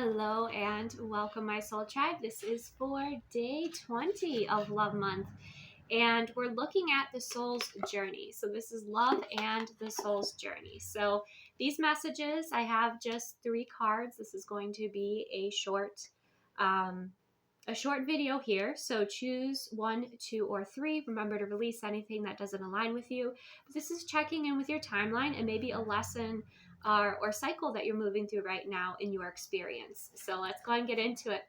Hello and welcome, my soul tribe. This is for day 20 of Love Month, and we're looking at the soul's journey. So this is love and the soul's journey. So these messages, I have just 3 cards. This is going to be a short video here. So choose 1, 2, or 3. Remember to release anything that doesn't align with you. But this is checking in with your timeline and maybe a lesson or cycle that you're moving through right now in your experience. So let's go and get into it.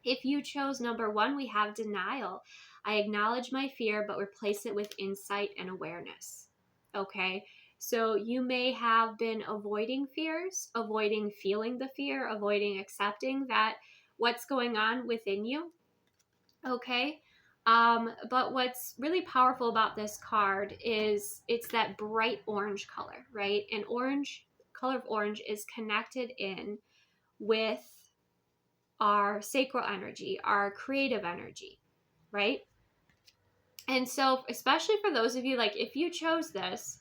If you chose number 1, we have denial. I acknowledge my fear, but replace it with insight and awareness. Okay, so you may have been avoiding fears, avoiding feeling the fear, avoiding accepting that what's going on within you. Okay, but what's really powerful about this card is it's that bright orange color, right? And color of orange is connected in with our sacral energy, our creative energy, right? And so, especially for those of you, like if you chose this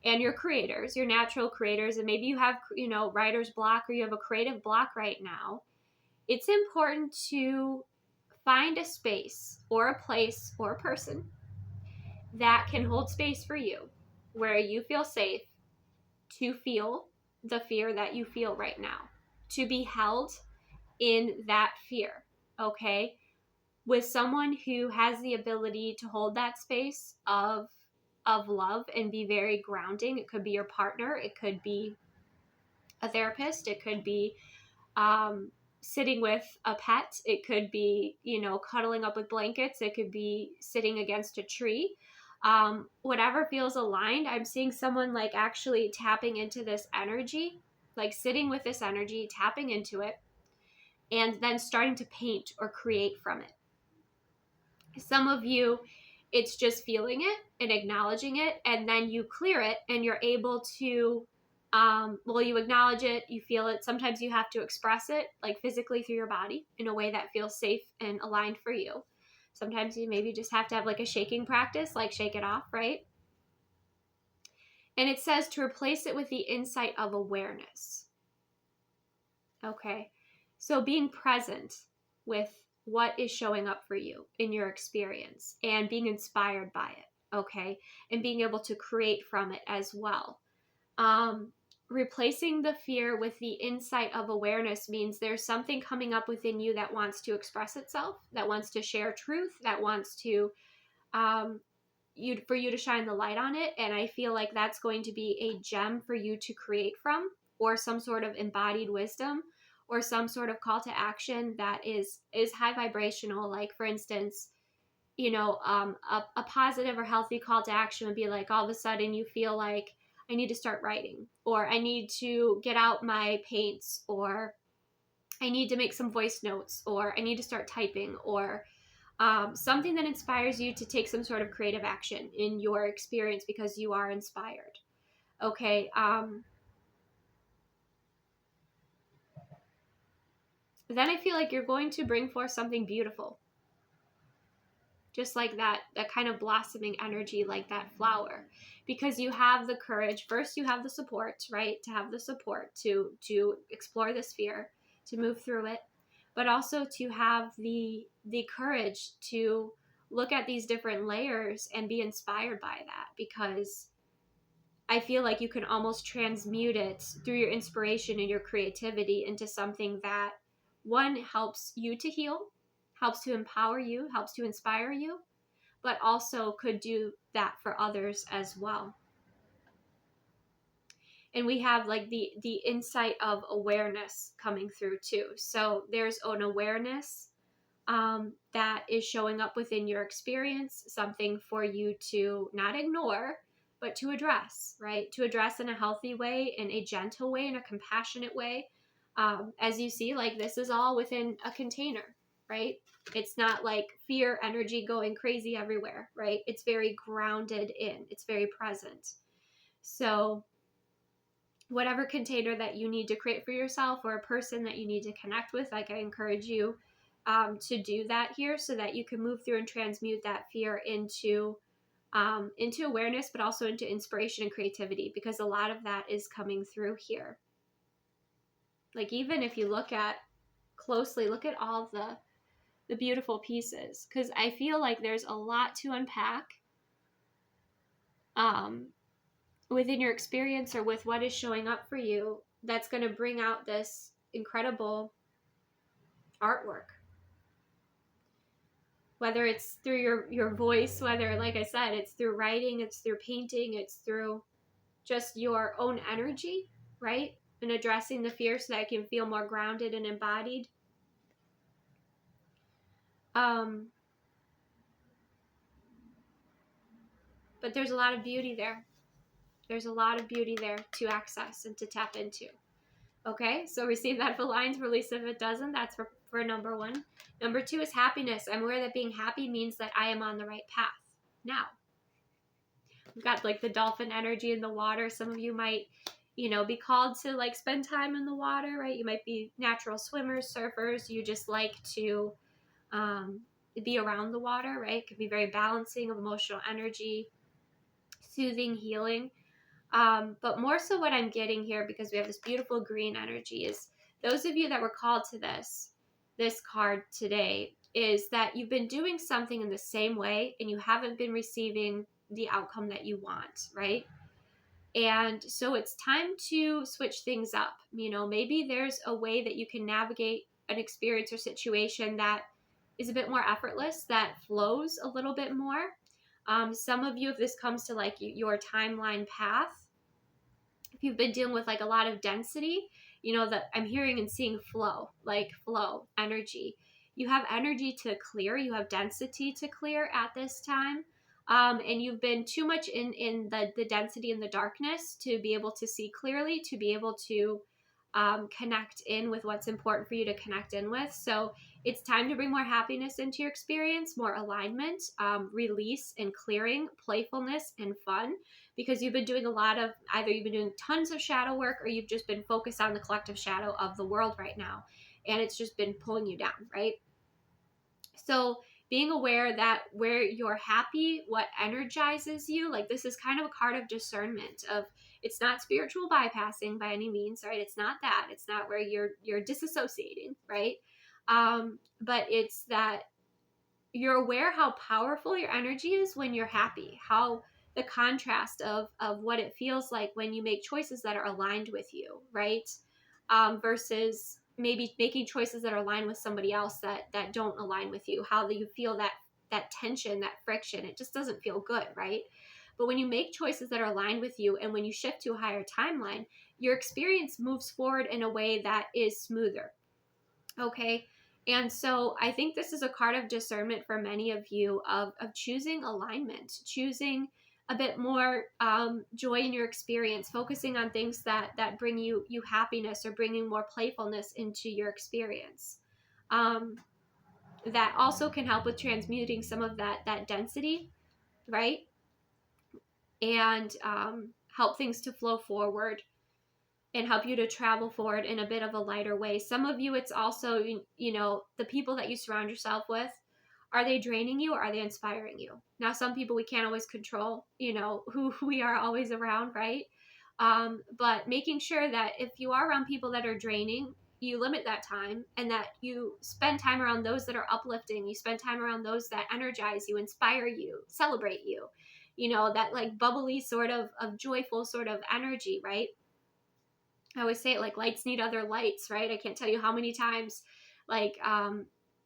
and you're creators, you're natural creators, and maybe you have, writer's block or you have a creative block right now, it's important to find a space or a place or a person that can hold space for you where you feel safe to feel the fear that you feel right now, to be held in that fear, okay? With someone who has the ability to hold that space of love and be very grounding. It could be your partner, it could be a therapist, it could be sitting with a pet, it could be, cuddling up with blankets, it could be sitting against a tree. Whatever feels aligned. I'm seeing someone like actually tapping into this energy, like sitting with this energy, tapping into it, and then starting to paint or create from it. Some of you, it's just feeling it and acknowledging it, and then you clear it and you're able to, you acknowledge it, you feel it. Sometimes you have to express it like physically through your body in a way that feels safe and aligned for you. Sometimes you maybe just have to have like a shaking practice, like shake it off, right? And it says to replace it with the insight of awareness. Okay, so being present with what is showing up for you in your experience and being inspired by it, okay, and being able to create from it as well. Replacing the fear with the insight of awareness means there's something coming up within you that wants to express itself, that wants to share truth, that wants to for you to shine the light on it. And I feel like that's going to be a gem for you to create from, or some sort of embodied wisdom, or some sort of call to action that is high vibrational. Like, for instance, a positive or healthy call to action would be like, all of a sudden you feel like, I need to start writing, or I need to get out my paints, or I need to make some voice notes, or I need to start typing, or something that inspires you to take some sort of creative action in your experience because you are inspired. Okay. Then I feel like you're going to bring forth something beautiful. Just like that kind of blossoming energy, like that flower, because you have the courage. First, you have the support, right? To have the support to explore this fear, to move through it, but also to have the courage to look at these different layers and be inspired by that, because I feel like you can almost transmute it through your inspiration and your creativity into something that, one, helps you to heal, helps to empower you, helps to inspire you, but also could do that for others as well. And we have like the insight of awareness coming through too. So there's an awareness that is showing up within your experience, something for you to not ignore, but to address, right? To address in a healthy way, in a gentle way, in a compassionate way. As you see, like this is all within a container, right? It's not like fear energy going crazy everywhere, right? It's very grounded in, it's very present. So whatever container that you need to create for yourself, or a person that you need to connect with, like I encourage you to do that here, so that you can move through and transmute that fear into awareness, but also into inspiration and creativity, because a lot of that is coming through here. Like, even if you look at closely, look at all the beautiful pieces, because I feel like there's a lot to unpack within your experience or with what is showing up for you that's going to bring out this incredible artwork. Whether it's through your voice, whether, like I said, it's through writing, it's through painting, it's through just your own energy, right? And addressing the fear so that I can feel more grounded and embodied. But there's a lot of beauty there. There's a lot of beauty there to access and to tap into. Okay, so receive that if it aligns, release if it doesn't. That's for number one. Number two is happiness. I'm aware that being happy means that I am on the right path. Now, we've got like the dolphin energy in the water. Some of you might, be called to like spend time in the water, right? You might be natural swimmers, surfers. You just like to be around the water, right? It can be very balancing of emotional energy, soothing, healing. But more so what I'm getting here, because we have this beautiful green energy, is those of you that were called to this card today, is that you've been doing something in the same way and you haven't been receiving the outcome that you want, right? And so it's time to switch things up. Maybe there's a way that you can navigate an experience or situation that is a bit more effortless, that flows a little bit more. Some of you, if this comes to like your timeline path, if you've been dealing with like a lot of density, that I'm hearing and seeing flow, like flow energy. You have energy to clear, you have density to clear at this time. And you've been too much in the density and the darkness to be able to see clearly, to be able to connect in with what's important for you to connect in with. So it's time to bring more happiness into your experience, more alignment, release and clearing, playfulness and fun, because you've been doing a lot of, either you've been doing tons of shadow work or you've just been focused on the collective shadow of the world right now. And it's just been pulling you down, right? So being aware that where you're happy, what energizes you, like this is kind of a card of discernment of, it's not spiritual bypassing by any means, right? It's not that. It's not where you're disassociating, right? But it's that you're aware how powerful your energy is when you're happy, how the contrast of what it feels like when you make choices that are aligned with you, right? Versus maybe making choices that are aligned with somebody else that don't align with you, how you feel that tension, that friction. It just doesn't feel good, right? But when you make choices that are aligned with you and when you shift to a higher timeline, your experience moves forward in a way that is smoother. Okay. And so I think this is a card of discernment for many of you of choosing alignment, choosing a bit more joy in your experience, focusing on things that bring you happiness or bringing more playfulness into your experience. That also can help with transmuting some of that density, right? And help things to flow forward and help you to travel forward in a bit of a lighter way. Some of you, it's also, the people that you surround yourself with, are they draining you or are they inspiring you? Now, some people we can't always control, who we are always around, right? But making sure that if you are around people that are draining, you limit that time and that you spend time around those that are uplifting. You spend time around those that energize you, inspire you, celebrate you, that like bubbly sort of joyful sort of energy, right? I always say it, like lights need other lights, right? I can't tell you how many times like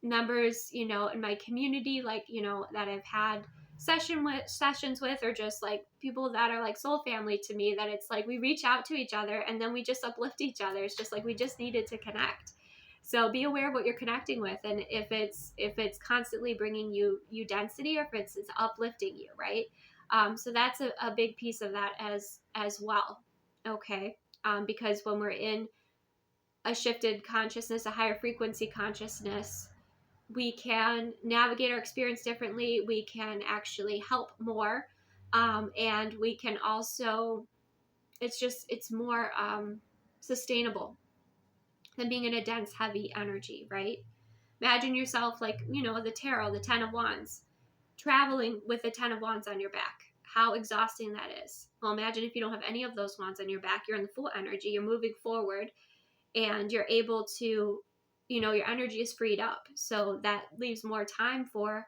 members, in my community, like, that I've had sessions with, or just like people that are like soul family to me, that it's like we reach out to each other and then we just uplift each other. It's just like we just needed to connect. So be aware of what you're connecting with, and if it's constantly bringing you density, or if it's uplifting you, right? So that's a big piece of that as well. Okay. Because when we're in a shifted consciousness, a higher frequency consciousness, we can navigate our experience differently. We can actually help more. And we can also, it's more sustainable than being in a dense, heavy energy, right? Imagine yourself like, the tarot, the 10 of Wands, traveling with the 10 of Wands on your back. How exhausting that is. Well, imagine if you don't have any of those wands on your back, you're in the full energy, you're moving forward, and you're able to, your energy is freed up. So that leaves more time for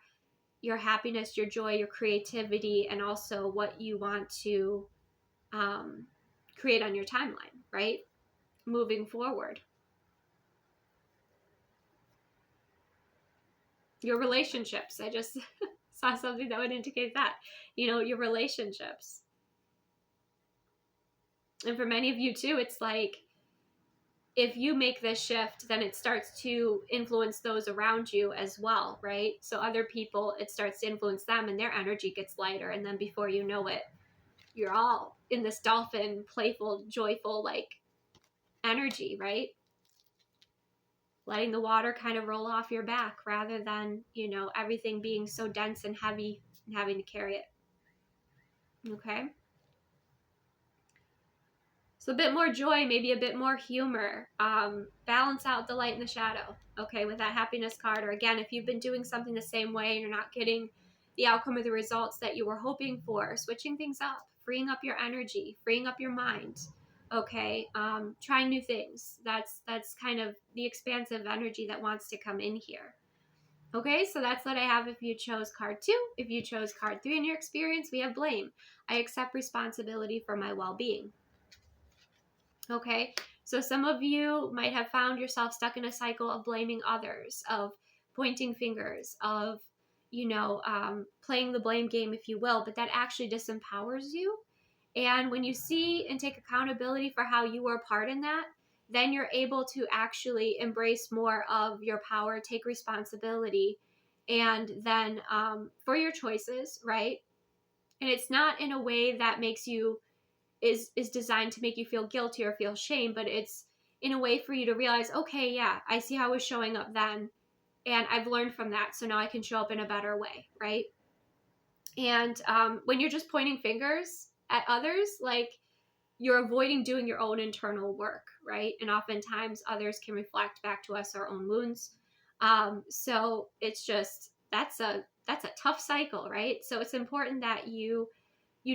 your happiness, your joy, your creativity, and also what you want to create on your timeline, right? Moving forward. Your relationships. I just saw something that would indicate that. Your relationships. And for many of you too, it's like, if you make this shift, then it starts to influence those around you as well, right? So other people, it starts to influence them and their energy gets lighter. And then before you know it, you're all in this dolphin, playful, joyful, like energy, right? Letting the water kind of roll off your back rather than, everything being so dense and heavy and having to carry it. Okay. So a bit more joy, maybe a bit more humor, balance out the light and the shadow, okay, with that happiness card. Or again, if you've been doing something the same way and you're not getting the outcome or the results that you were hoping for, switching things up, freeing up your energy, freeing up your mind, okay, trying new things. That's kind of the expansive energy that wants to come in here. Okay, so that's what I have if you chose card 2. If you chose card 3 in your experience, we have blame. I accept responsibility for my well-being. Okay, so some of you might have found yourself stuck in a cycle of blaming others, of pointing fingers, of, playing the blame game, if you will, but that actually disempowers you. And when you see and take accountability for how you were a part in that, then you're able to actually embrace more of your power, take responsibility, and then for your choices, right? And it's not in a way that makes you is designed to make you feel guilty or feel shame, but it's in a way for you to realize, okay, yeah, I see how I was showing up then, and I've learned from that, so now I can show up in a better way, right? And when you're just pointing fingers at others, like, you're avoiding doing your own internal work, right? And oftentimes others can reflect back to us our own wounds. So it's just, that's a tough cycle, right? So it's important that you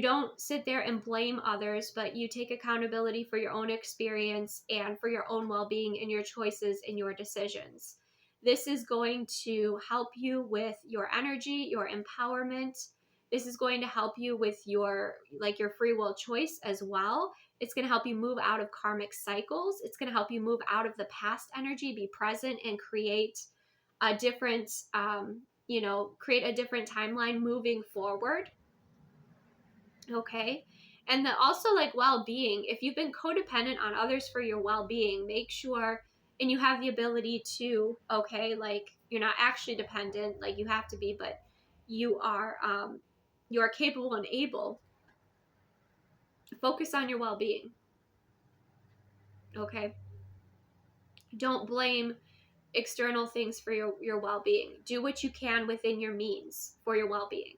don't sit there and blame others, but you take accountability for your own experience and for your own well-being and your choices and your decisions. This is going to help you with your energy, your empowerment. This is going to help you with your free will choice as well. It's going to help you move out of karmic cycles. It's going to help you move out of the past energy, be present, and create a different, create a different timeline moving forward. Okay. And then also, like, well-being, if you've been codependent on others for your well-being, make sure, and you have the ability to, okay, like, you're not actually dependent like you have to be, but you are capable and able. Focus on your well-being. Okay. Don't blame external things for your well-being. Do what you can within your means for your well-being.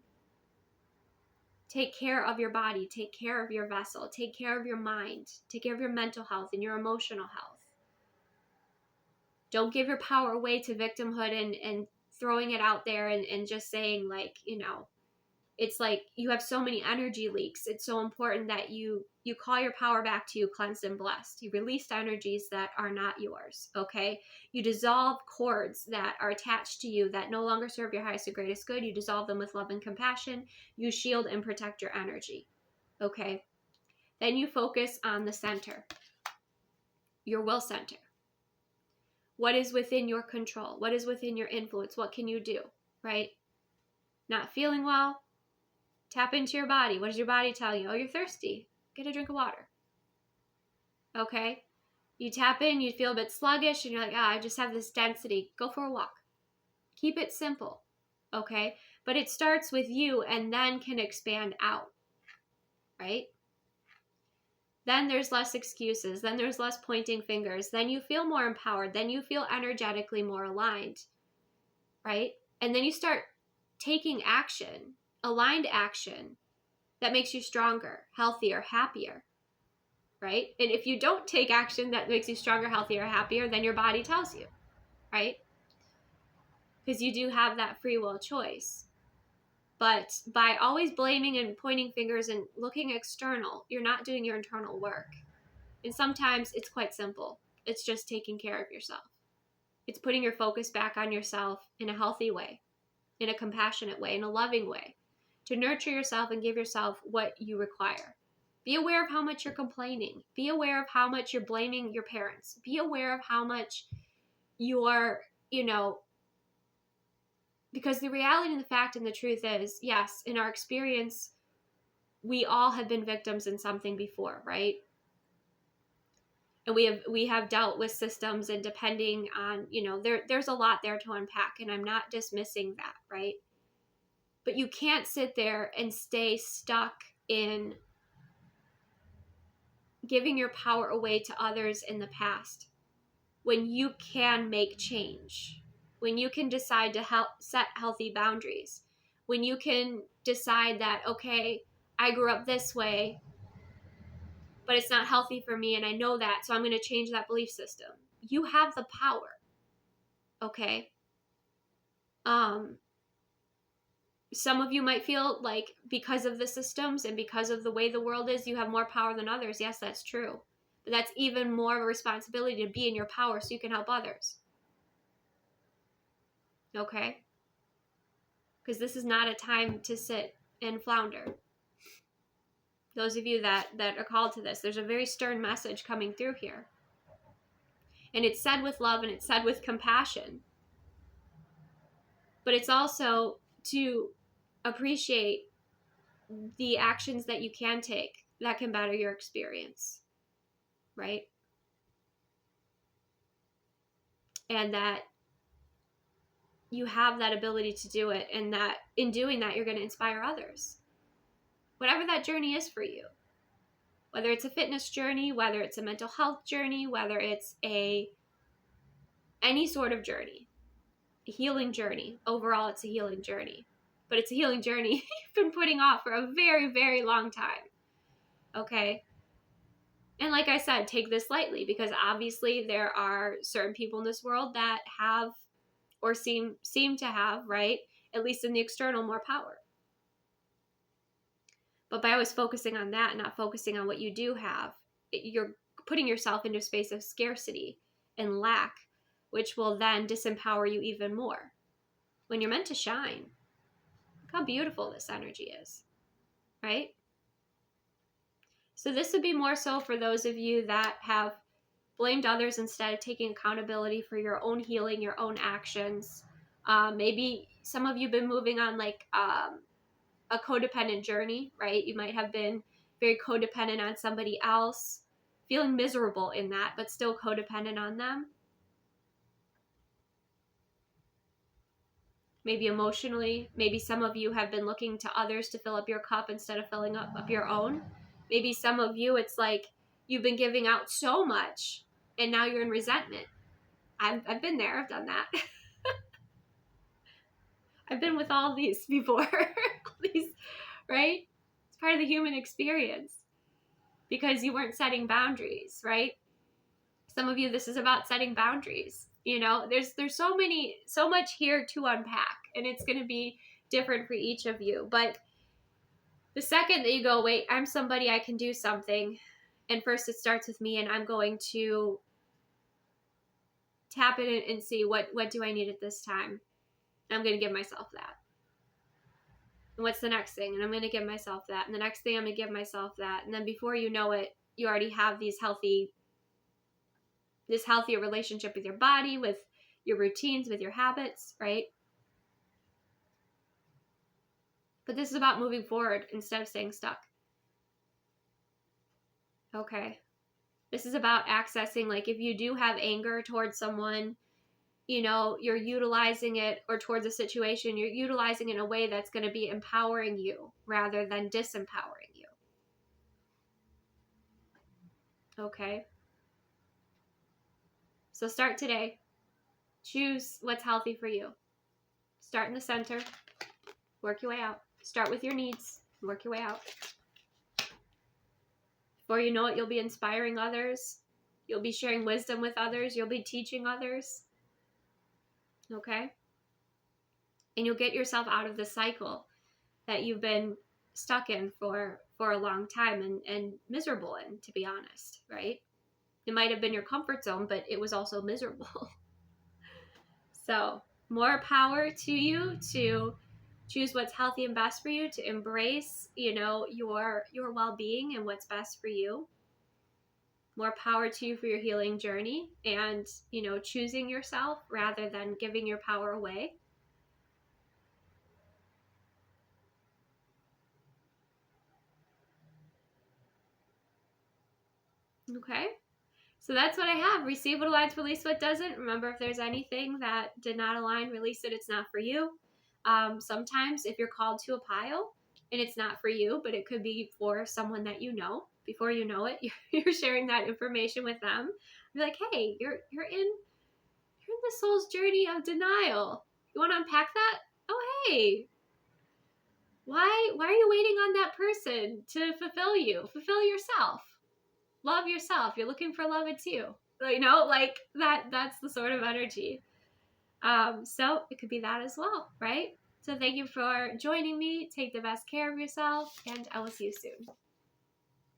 Take care of your body, take care of your vessel, take care of your mind, take care of your mental health and your emotional health. Don't give your power away to victimhood and throwing it out there and just saying, like, it's like you have so many energy leaks. It's so important that you call your power back to you, cleansed and blessed. You release energies that are not yours, okay? You dissolve cords that are attached to you that no longer serve your highest and greatest good. You dissolve them with love and compassion. You shield and protect your energy, okay? Then you focus on the center, your will center. What is within your control? What is within your influence? What can you do, right? Not feeling well? Tap into your body. What does your body tell you? Oh, you're thirsty. Get a drink of water. Okay? You tap in, you feel a bit sluggish, and you're like, I just have this density. Go for a walk. Keep it simple. Okay? But it starts with you and then can expand out. Right? Then there's less excuses. Then there's less pointing fingers. Then you feel more empowered. Then you feel energetically more aligned. Right? And then you start taking action, aligned action, that makes you stronger, healthier, happier, right? And if you don't take action that makes you stronger, healthier, happier, then your body tells you, right? Because you do have that free will choice. But by always blaming and pointing fingers and looking external, you're not doing your internal work. And sometimes it's quite simple. It's just taking care of yourself. It's putting your focus back on yourself in a healthy way, in a compassionate way, in a loving way, to nurture yourself and give yourself what you require. Be aware of how much you're complaining. Be aware of how much you're blaming your parents. Be aware of how much you're, because the reality and the fact and the truth is, yes, in our experience, we all have been victims in something before, right? And we have dealt with systems, and depending on, there's a lot there to unpack, and I'm not dismissing that, right? But you can't sit there and stay stuck in giving your power away to others in the past when you can make change, when you can decide to set healthy boundaries, when you can decide that, okay, I grew up this way, but it's not healthy for me, and I know that, so I'm going to change that belief system. You have the power, okay? Some of you might feel like because of the systems and because of the way the world is, you have more power than others. Yes, that's true. But that's even more of a responsibility to be in your power so you can help others. Okay? Because this is not a time to sit and flounder. Those of you that are called to this, there's a very stern message coming through here. And it's said with love and it's said with compassion. But it's also to appreciate the actions that you can take that can better your experience, right? And that you have that ability to do it, and that in doing that, you're going to inspire others. Whatever that journey is for you, whether it's a fitness journey, whether it's a mental health journey, whether it's any sort of journey, a healing journey. Overall, it's a healing journey. But it's a healing journey you've been putting off for a very, very long time. Okay? And like I said, take this lightly, because obviously there are certain people in this world that have, or seem to have, right, at least in the external, more power. But by always focusing on that, not focusing on what you do have, you're putting yourself into a space of scarcity and lack, which will then disempower you even more. When you're meant to shine, look how beautiful this energy is, right? So this would be more so for those of you that have blamed others instead of taking accountability for your own healing, your own actions. Maybe some of you have been moving on like a codependent journey, right? You might have been very codependent on somebody else, feeling miserable in that, but still codependent on them. Maybe emotionally, maybe some of you have been looking to others to fill up your cup instead of filling up your own. Maybe some of you, it's like you've been giving out so much and now you're in resentment. I've been there. I've done that. I've been with all these before. These, right? It's part of the human experience because you weren't setting boundaries, right? Some of you, this is about setting boundaries. There's so much here to unpack, and it's going to be different for each of you. But the second that you go, wait, I'm somebody, I can do something. And first it starts with me, and I'm going to tap it in and see what do I need at this time. I'm going to give myself that. And what's the next thing? And I'm going to give myself that. And the next thing, I'm going to give myself that. And then before you know it, you already have this healthier relationship with your body, with your routines, with your habits, right? But this is about moving forward instead of staying stuck. Okay. This is about accessing, like if you do have anger towards someone, you're utilizing it, or towards a situation, you're utilizing it in a way that's going to be empowering you rather than disempowering you. Okay. So start today. Choose what's healthy for you. Start in the center. Work your way out. Start with your needs. Work your way out. Before you know it, you'll be inspiring others. You'll be sharing wisdom with others. You'll be teaching others. Okay? And you'll get yourself out of the cycle that you've been stuck in for a long time and miserable in, to be honest, right? It might have been your comfort zone, but it was also miserable. So more power to you to choose what's healthy and best for you, to embrace, your well-being and what's best for you. More power to you for your healing journey and, choosing yourself rather than giving your power away. Okay. So that's what I have. Receive what aligns, release what doesn't. Remember, if there's anything that did not align, release it. It's not for you. Sometimes if you're called to a pile and it's not for you, but it could be for someone that you know, before you know it, you're sharing that information with them. You're like, hey, you're in the soul's journey of denial. You want to unpack that? Oh, hey, why are you waiting on that person to fulfill you? Fulfill yourself. Love yourself. You're looking for love too. Like that's the sort of energy. So it could be that as well, right? So thank you for joining me. Take the best care of yourself, and I will see you soon.